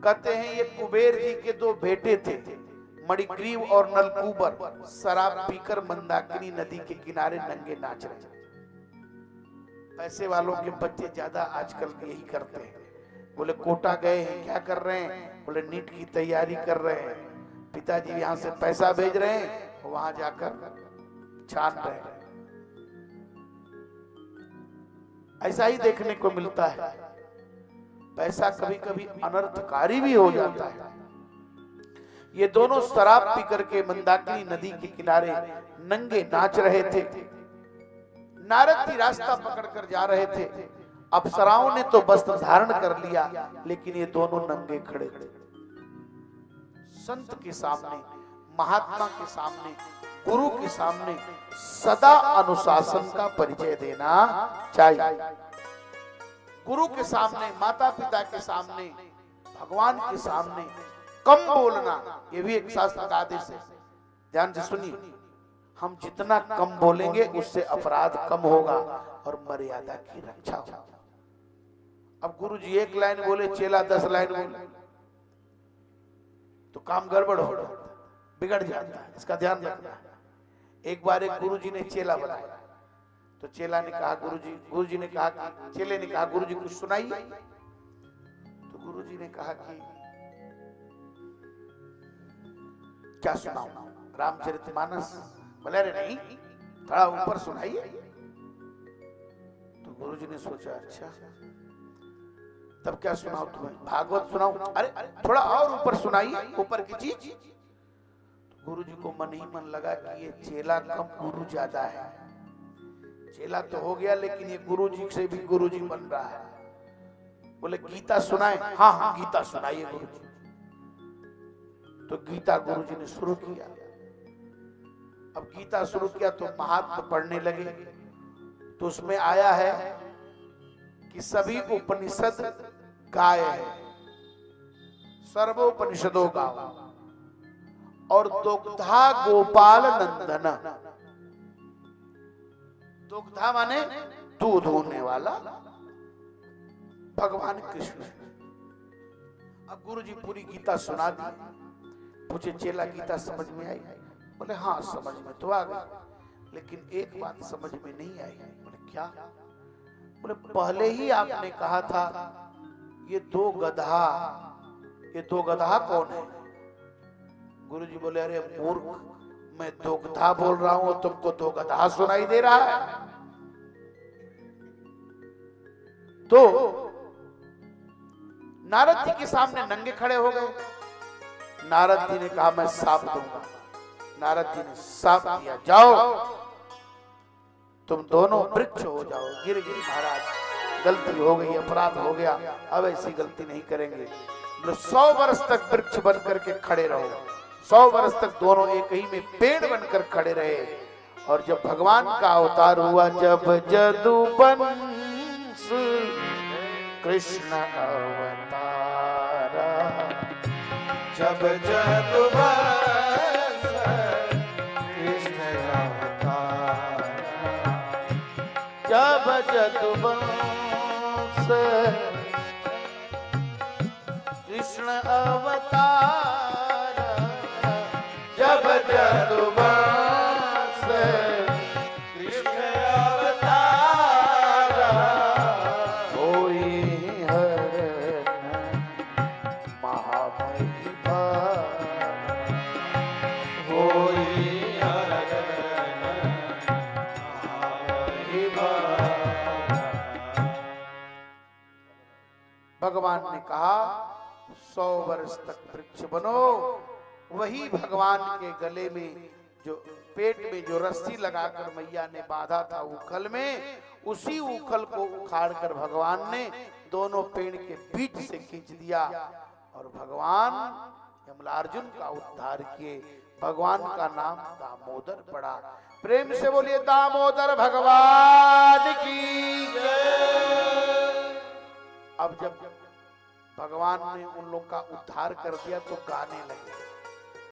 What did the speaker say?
कहते हैं ये कुबेर जी के दो बेटे थे, मणिग्रीव और नलकूबर, शराब पीकर मंदाकिनी नदी के किनारे नंगे नाच रहे। पैसे वालों के बच्चे ज्यादा आजकल यही करते हैं। बोले कोटा गए हैं, क्या कर रहे हैं? बोले नीट की तैयारी कर रहे हैं, पिताजी यहाँ से पैसा भेज रहे हैं, वहां जाकर छान रहे हैं। ऐसा ही देखने को मिलता है। पैसा कभी कभी अनर्थकारी भी हो जाता है। ये दोनों शराब पी करके मंदाकिनी नदी के किनारे नंगे नाच रहे थे। नारद जी रास्ता पकड़कर जा रहे थे। अप्सराओं ने तो वस्त्र धारण कर लिया, लेकिन ये दोनों नंगे खड़े थे। संत के सामने, महात्मा के सामने, गुरु के सामने सदा अनुशासन का परिचय देना चाहिए। गुरु के सामने, माता पिता के सामने, भगवान के सामने कम बोलना, ये भी एक शास्त्र का आदेश है। ध्यान से सुनिए, हम जितना कम बोलेंगे उससे अपराध कम होगा और मर्यादा की रक्षा होगी। अब गुरु जी एक लाइन बोले, चेला 10 लाइन बोले तो काम गड़बड़ हो जाता है, बिगड़ जाता है। इसका ध्यान रखना है। एक बार एक गुरु जी ने चेला बनाया, तो चेला ने कहा गुरु जी ने कहा कि चेले ने कहा गुरु जी कुछ सुनाइए। तो गुरु जी ने कहा कि क्या सुनाऊं? रामचरितमानस? बोले अरे नहीं, थोड़ा ऊपर सुनाइए। तो गुरु जी ने सोचा अच्छा तब क्या सुनाऊं तुम्हें? भागवत सुनाऊं? अरे थोड़ा और ऊपर सुनाइए, ऊपर की चीज। तो गुरु जी को मन ही मन लगा कि ये चेला कम गुरु ज्यादा है। चेला तो हो गया, लेकिन ये गुरु जी से भी गुरु जी बन रहा है। बोले गीता सुनाए? हाँ हाँ गीता सुनाइए गुरु जी। तो गीता गुरु जी ने शुरू किया। अब गीता शुरू किया तो महात्मा पढ़ने लगे। तो उसमें आया है कि सभी उपनिषद गाय है, सर्वोपनिषदों गाओ, और दुग्धा गोपाल नंदन। दुग्धा माने दूध होने वाला भगवान कृष्ण। अब गुरु जी पूरी गीता सुना दी। पूछे चेला गीता समझ में आई? बोले हाँ समझ में तो आ गई, लेकिन एक बात समझ में नहीं आई। बोले क्या? बोले पहले ही आपने कहा था ये दो गधा कौन है? गुरु जी बोले अरे मूर्ख, मैं दुग्धा बोल रहा हूं, तुमको दो गधा सुनाई दे रहा है। तो नारद जी के सामने नंगे खड़े हो गए। नारद जी ने कहा मैं साप दूंगा। नारद जी ने साप दिया, जाओ तुम दोनों वृक्ष हो जाओ। गिर महाराज, गलती हो गई, अपराध हो गया, अब ऐसी गलती नहीं करेंगे। 100 वर्ष तक वृक्ष बन करके खड़े रहो। 100 वर्ष तक दोनों एक ही में पेड़ बनकर खड़े रहे। और जब भगवान का अवतार हुआ, जब जदुवंश कृष्ण अवतारा, जब जदुवंश कृष्ण अवतारा, जब जदुवंश कृष्ण अवतार, जब जदुवंश कृष्ण अवतार, होई हरण महाभयभार, होई हरण महाभयभार। भगवान ने कहा 100 वर्ष तक वृक्ष बनो। वही भगवान के गले में, जो पेट में जो रस्सी लगाकर मैया ने बांधा था उखल में, उसी उखल को उखाड़कर भगवान ने दोनों पेड़ के बीच से खींच दिया और भगवान यमलार्जुन का उद्धार किए। भगवान का नाम दामोदर पड़ा। प्रेम से बोलिए दामोदर भगवान की जय। अब जब भगवान ने उन लोग का उद्धार कर दिया तो गाने लगे।